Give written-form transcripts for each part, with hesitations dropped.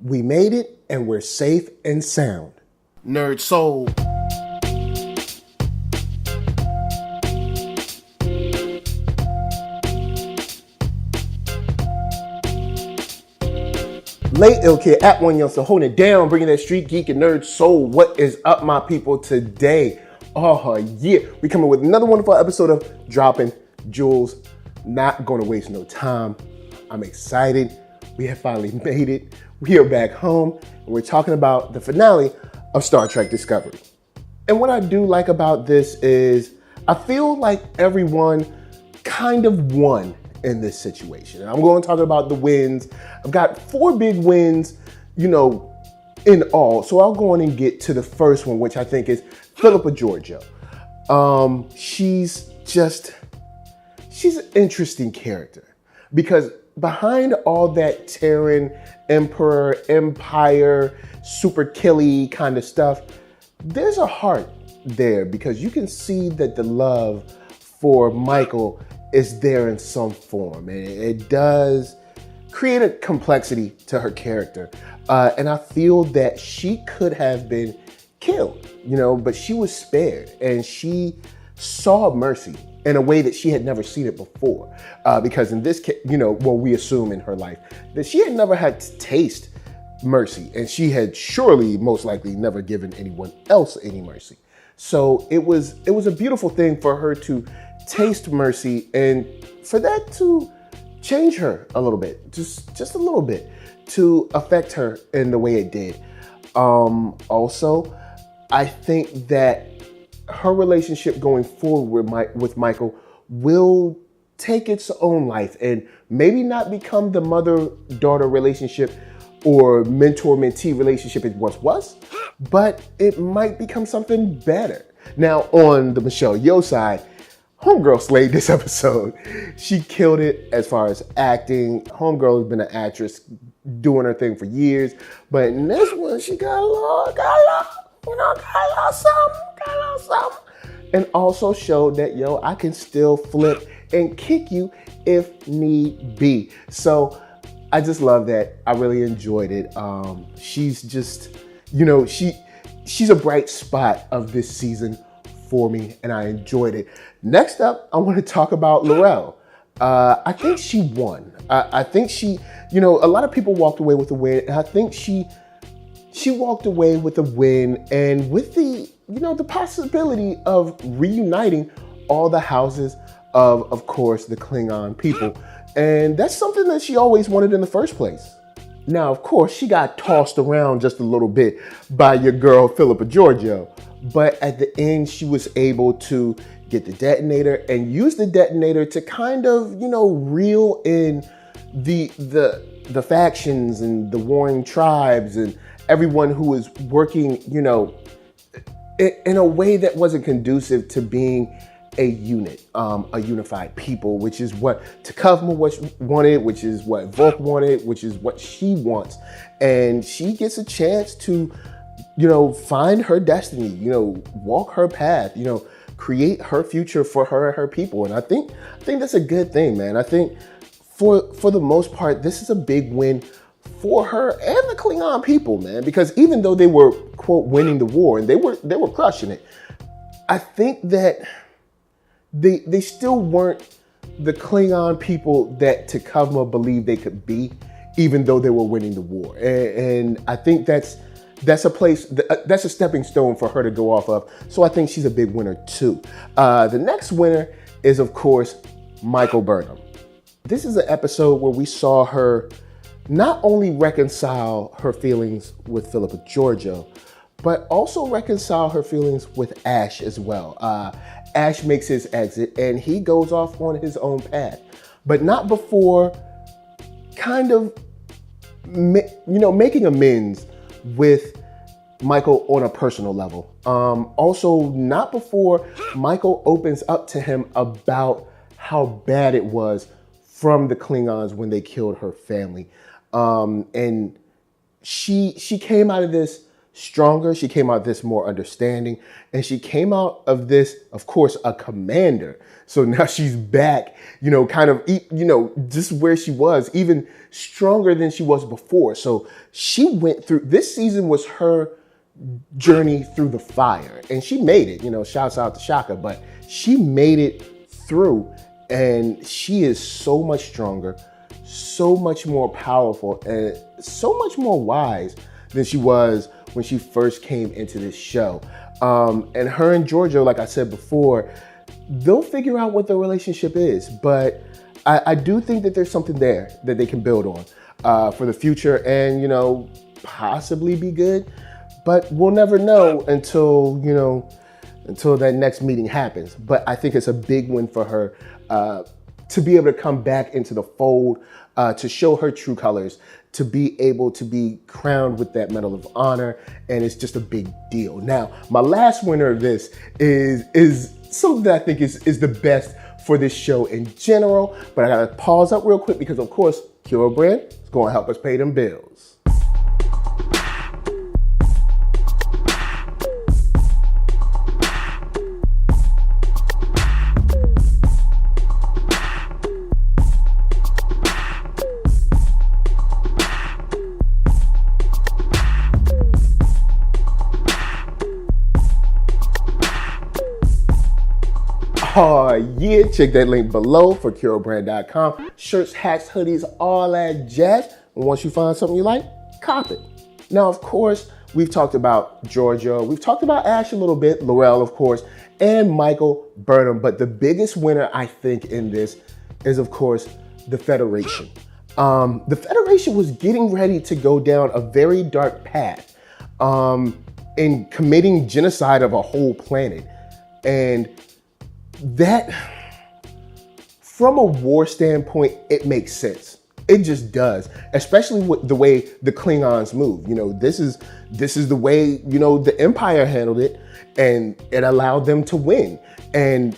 We made it, and we're safe and sound. NERDSoul. LeIllKid at OneYoungsta holding it down, bringing that StreetGeek and NERDSoul. What is up, my people, today? Oh, yeah. We coming with another wonderful episode of Dropping Jewels. Not going to waste no time. I'm excited. We have finally made it. We are back home, and we're talking about the finale of Star Trek Discovery. And what I do like about this is I feel like everyone kind of won in this situation. And I'm going to talk about the wins. I've got 4 big wins, in all. So I'll go on and get to the first one, which I think is Philippa Georgiou. She's an interesting character because behind all that Terran, Emperor, Empire, super killy kind of stuff, there's a heart there because you can see that the love for Michael is there in some form. And it does create a complexity to her character. And I feel that she could have been killed, but she was spared and she saw mercy in a way that she had never seen it before. Because in this case, we assume in her life that she had never had to taste mercy and she had surely, most likely, never given anyone else any mercy. So it was a beautiful thing for her to taste mercy and for that to change her a little bit, just a little bit, to affect her in the way it did. Also, I think that her relationship going forward with Michael will take its own life and maybe not become the mother-daughter relationship or mentor-mentee relationship it once was, but it might become something better. Now, on the Michelle Yeoh side, Homegirl slayed this episode. She killed it as far as acting. Homegirl has been an actress doing her thing for years, but in this one, she got a little something. And also showed that, I can still flip and kick you if need be. So I just love that. I really enjoyed it. She's just, she's a bright spot of this season for me, and I enjoyed it. Next up, I want to talk about L'Il. I think she won. I think she, a lot of people walked away with a win, and I think she walked away with a win and with the possibility of reuniting all the houses of course, the Klingon people. And that's something that she always wanted in the first place. Now, of course, she got tossed around just a little bit by your girl, Philippa Georgiou. But at the end, she was able to get the detonator and use the detonator to kind of, reel in the factions and the warring tribes and everyone who was working, in a way that wasn't conducive to being a unit, a unified people, which is what T'Kuvma wanted, which is what Volk wanted, which is what she wants. And she gets a chance to, find her destiny, walk her path, create her future for her and her people. And I think that's a good thing, man. I think for the most part, this is a big win for her and the Klingon people, man, because even though they were, quote, winning the war and they were crushing it, I think that they still weren't the Klingon people that T'Kuvma believed they could be, even though they were winning the war. And I think that's a place, that's a stepping stone for her to go off of. So I think she's a big winner too. The next winner is, of course, Michael Burnham. This is an episode where we saw her not only reconcile her feelings with Philippa Georgiou, but also reconcile her feelings with Ash as well. Ash makes his exit and he goes off on his own path, but not before kind of, making amends with Michael on a personal level. Also, not before Michael opens up to him about how bad it was from the Klingons when they killed her family. And she came out of this stronger. She came out this more understanding. And she came out of this, of course, a commander. So now she's back, kind of, just where she was, even stronger than she was before. So she went through, this season was her journey through the fire. And she made it, shouts out to Shaka, but she made it through. And she is so much stronger, so much more powerful, and so much more wise than she was when she first came into this show. And her and Giorgio, like I said before, they'll figure out what the relationship is. But I do think that there's something there that they can build on for the future and, possibly be good. But we'll never know until that next meeting happens. But I think it's a big win for her to be able to come back into the fold, to show her true colors, to be able to be crowned with that Medal of Honor, and it's just a big deal. Now, my last winner of this is something that I think is the best for this show in general, but I gotta pause up real quick because, of course, KURO brand is gonna help us pay them bills. Oh yeah, check that link below for KURObrand.com. Shirts, hats, hoodies, all that jazz. And once you find something you like, cop it. Now, of course, we've talked about Giorgio. We've talked about Ash a little bit, Laurel, of course, and Michael Burnham. But the biggest winner, I think, in this is, of course, the Federation. The Federation was getting ready to go down a very dark path in committing genocide of a whole planet. And that, from a war standpoint, it makes sense. It just does, especially with the way the Klingons move. This is the way, the Empire handled it, and it allowed them to win. And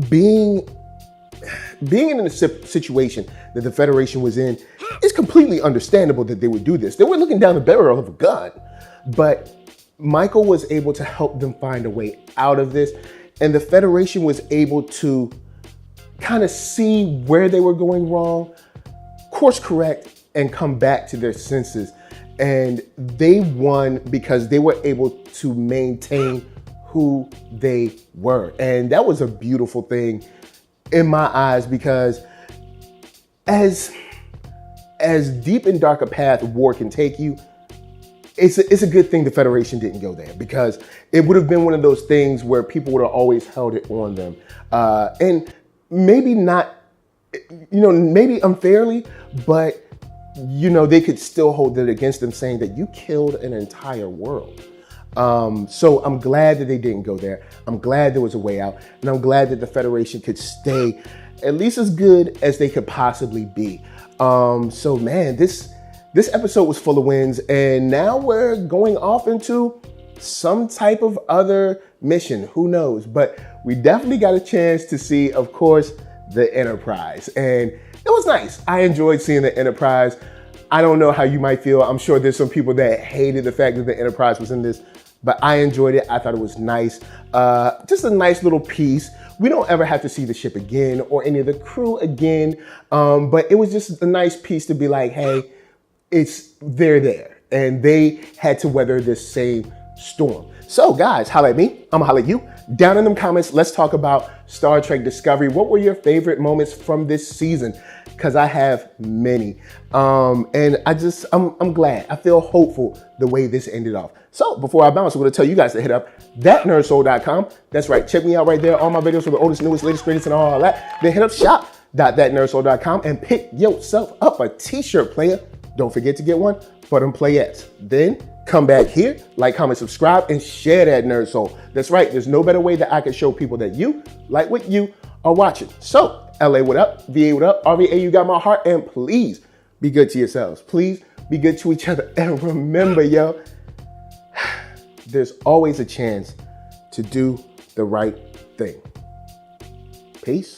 being in a situation that the Federation was in, it's completely understandable that they would do this. They were looking down the barrel of a gun, but Michael was able to help them find a way out of this. And the Federation was able to kind of see where they were going wrong, course correct, and come back to their senses. And they won because they were able to maintain who they were. And that was a beautiful thing in my eyes, because as deep and dark a path war can take you, it's a good thing the Federation didn't go there, because it would have been one of those things where people would have always held it on them. And maybe not, maybe unfairly, but, they could still hold it against them, saying that you killed an entire world. So I'm glad that they didn't go there. I'm glad there was a way out. And I'm glad that the Federation could stay at least as good as they could possibly be. So man, this episode was full of wins, and now we're going off into some type of other mission. Who knows? But we definitely got a chance to see, of course, the Enterprise. And it was nice. I enjoyed seeing the Enterprise. I don't know how you might feel. I'm sure there's some people that hated the fact that the Enterprise was in this, but I enjoyed it. I thought it was nice. Just a nice little piece. We don't ever have to see the ship again or any of the crew again. But it was just a nice piece to be like, hey, they're there, and they had to weather this same storm. So guys, holla at me, I'm gonna holla at you. Down in them comments, let's talk about Star Trek Discovery. What were your favorite moments from this season? Because I have many. And I'm glad. I feel hopeful the way this ended off. So before I bounce, I'm gonna tell you guys to hit up thatnerdsoul.com. That's right, check me out right there. All my videos for the oldest, newest, latest, greatest, and all that. Then hit up shop.thatnerdsoul.com and pick yourself up a t-shirt, player. Don't forget to get one for them playettes. Then come back here, like, comment, subscribe, and share that Nerd Soul. That's right, there's no better way that I can show people that you like what you are watching. So, LA, what up? VA, what up? RVA, you got my heart, and please be good to yourselves. Please be good to each other. And remember, yo, there's always a chance to do the right thing. Peace.